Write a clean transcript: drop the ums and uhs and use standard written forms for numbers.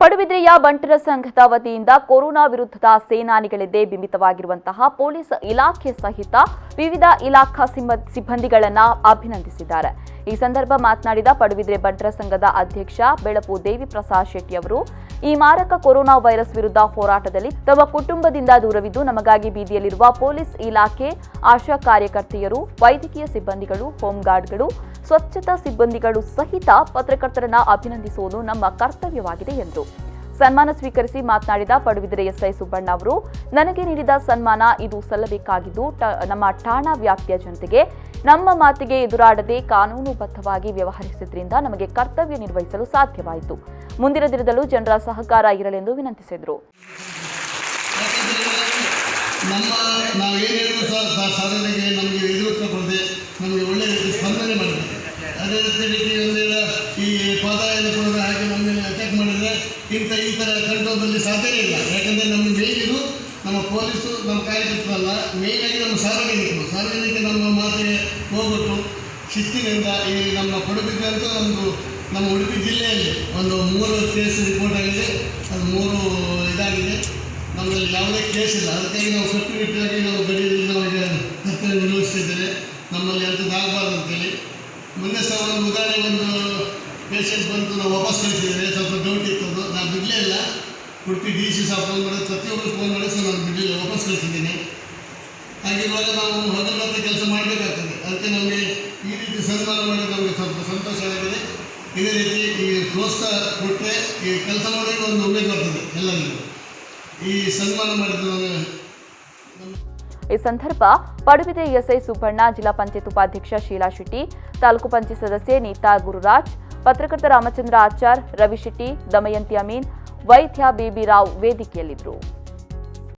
ಪಡುಬಿದ್ರೆಯ ಬಂಟರ ಸಂಘದ ವತಿಯಿಂದ ಕೊರೋನಾ ವಿರುದ್ಧದ ಸೇನಾನಿಗಳೆಂದೇ ಬಿಂಬಿತವಾಗಿರುವಂತಹ ಪೊಲೀಸ್ ಇಲಾಖೆ ಸಹಿತ ವಿವಿಧ ಇಲಾಖಾ ಸಿಬ್ಬಂದಿಗಳನ್ನು ಅಭಿನಂದಿಸಿದ್ದಾರೆ। ಈ ಸಂದರ್ಭ ಮಾತನಾಡಿದ ಪಡುಬಿದ್ರೆ ಬಂಟರ ಸಂಘದ ಅಧ್ಯಕ್ಷ ಬೆಳಪು ದೇವಿ ಪ್ರಸಾದ್ ಶೆಟ್ಟಿ ಅವರು, ಈ ಮಾರಕ ಕೊರೋನಾ ವೈರಸ್ ವಿರುದ್ಧ ಹೋರಾಟದಲ್ಲಿ ತಮ್ಮ ಕುಟುಂಬದಿಂದ ದೂರವಿದ್ದು ನಮಗಾಗಿ ಬೀದಿಯಲ್ಲಿರುವ ಪೊಲೀಸ್ ಇಲಾಖೆ, ಆಶಾ ಕಾರ್ಯಕರ್ತೆಯರು, ವೈದ್ಯಕೀಯ ಸಿಬ್ಬಂದಿಗಳು, ಹೋಂಗಾರ್ಡ್ಗಳು, ಸ್ವಚ್ಛತಾ ಸಿಬ್ಬಂದಿಗಳು ಸಹಿತ ಪತ್ರಕರ್ತರನ್ನ ಅಭಿನಂದಿಸುವುದು ನಮ್ಮ ಕರ್ತವ್ಯವಾಗಿದೆ ಎಂದರು। ಸನ್ಮಾನ ಸ್ವೀಕರಿಸಿ ಮಾತನಾಡಿದ ಪಡುಬಿದ್ರೆ ಎಸ್ಐ ಸುಬ್ಬಣ್ಣ ಅವರು, ನನಗೆ ನೀಡಿದ ಸನ್ಮಾನ ಇದು ಸಲ್ಲಬೇಕಾಗಿದ್ದು ನಮ್ಮ ಠಾಣಾ ವ್ಯಾಪ್ತಿಯ ಜನತೆಗೆ ನಮ್ಮ ಮಾತಿಗೆ ಎದುರಾಡದೆ ಕಾನೂನುಬದ್ಧವಾಗಿ ವ್ಯವಹರಿಸಿದ್ರಿಂದ ನಮಗೆ ಕರ್ತವ್ಯ ನಿರ್ವಹಿಸಲು ಸಾಧ್ಯವಾಯಿತು। ಮುಂದಿನ ದಿನದಲ್ಲೂ ಜನರ ಸಹಕಾರ ಇರಲೆಂದು ವಿನಂತಿಸಿದರು। ನಮಗೆ ಒಳ್ಳೆ ರೀತಿ ಸ್ಪಂದನೆ ಮಾಡಿದೆ। ಅದೇ ರೀತಿ ಈ ಪಾದಾಯನ್ನು ಕೂಡ ಹಾಗೆ ನಮ್ಮನ್ನು ಅಟ್ಯಾಕ್ ಮಾಡಿದರೆ ಈ ಥರ ಕಂಟ್ರೋಲ್ ಬರಲಿ ಸಾಧ್ಯವೇ ಇಲ್ಲ। ಯಾಕಂದರೆ ನಮ್ಮ ಮೇಲಿರು ನಮ್ಮ ಪೊಲೀಸು ನಮ್ಮ ಕಾರ್ಯಕರ್ತರಲ್ಲ, ಮೇಲಾಗಿ ನಮ್ಮ ಸಾರ್ವಜನಿಕ ನಮ್ಮ ಮಾತಿಗೆ ಹೋಗ್ಬಿಟ್ಟು ಶಿಸ್ತಿನಿಂದ ಈ ನಮ್ಮ ಪಡುಬಿದ್ರೆ ಅಂತೂ ನಮ್ಮ ಉಡುಪಿ ಜಿಲ್ಲೆಯಲ್ಲಿ ಒಂದು 3 ಕೇಸ್ ರಿಪೋರ್ಟ್ ಆಗಿದೆ, ಅದು 3 ಇದಾಗಿದೆ, ನಮ್ಮಲ್ಲಿ ಯಾವುದೇ ಕೇಸ್ ಇಲ್ಲ। ಅದಕ್ಕಾಗಿ ನಾವು ಕಟ್ಟುನಿಟ್ಟಾಗಿ ನಾವು ಗಡಿಯಲ್ಲಿ ನಾವು ಈಗ ಕರ್ತವ್ಯ ನಿರ್ವಹಿಸ್ತಿದ್ದೇವೆ, ನಮ್ಮಲ್ಲಿ ಅಂಥದ್ದಾಗಬಾರ್ದು ಅಂತೇಳಿ। ಮೊನ್ನೆ ಸಹ ಒಂದು ಉದಾಹರಣೆ, ಒಂದು ಪೇಷಂಟ್ ಬಂದು ನಾವು ವಾಪಸ್ ಕಳಿಸಿದ್ದೇವೆ, ಸ್ವಲ್ಪ ಡೌಟ್ ಇತ್ತು, ನಾನು ಬಿಡಲೇ ಇಲ್ಲ, ಉಡುಪಿ DC ಸಹ ಫೋನ್ ಮಾಡೋದು, ಪ್ರತಿಯೊಬ್ಬರು ಫೋನ್ ಮಾಡಿ ಸಹ ನಾನು ಬಿಡಲಿಲ್ಲ, ವಾಪಸ್ ಕಳಿಸಿದ್ದೀನಿ। ಹಾಗಿರುವಾಗ ನಾವು ಹಗಲು ರಾತ್ರಿ ಕೆಲಸ ಮಾಡಬೇಕಾಗ್ತದೆ, ಅದಕ್ಕೆ ನಮಗೆ ಈ ರೀತಿ ಸನ್ಮಾನ ಮಾಡೋದು ನಮಗೆ ಸ್ವಲ್ಪ ಸಂತೋಷ ಆಗಿದೆ। ಇದೇ ರೀತಿ ಈ ಪ್ರೋತ್ಸಾಹ ಕೊಟ್ಟರೆ ಈ ಕೆಲಸ ಮಾಡೋಕ್ಕೆ ಒಂದು ಉಮೇದು ಬರ್ತದೆ ಎಲ್ಲರಿಗೂ, ಈ ಸನ್ಮಾನ ಮಾಡಿದ್ದು ಈ ಸಂದರ್ಭ ಪಡುಬಿದ್ರೆ ಎಸ್ಐ ಸುಬ್ಬಣ್ಣ, ಜಿಲ್ಲಾ ಪಂಚಾಯತ್ ಉಪಾಧ್ಯಕ್ಷ ಶೀಲಾ ಶೆಟ್ಟಿ, ತಾಲೂಕು ಪಂಚಾಯತ್ ಸದಸ್ಯೆ ನೀತಾ ಗುರುರಾಜ್, ಪತ್ರಕರ್ತ ರಾಮಚಂದ್ರ ಆಚಾರ್, ರವಿ ಶೆಟ್ಟಿ, ದಮಯಂತಿ ಅಮೀನ್, ವೈದ್ಯ ಬೇಬಿ ರಾವ್ ವೇದಿಕೆಯಲ್ಲಿದ್ದರು।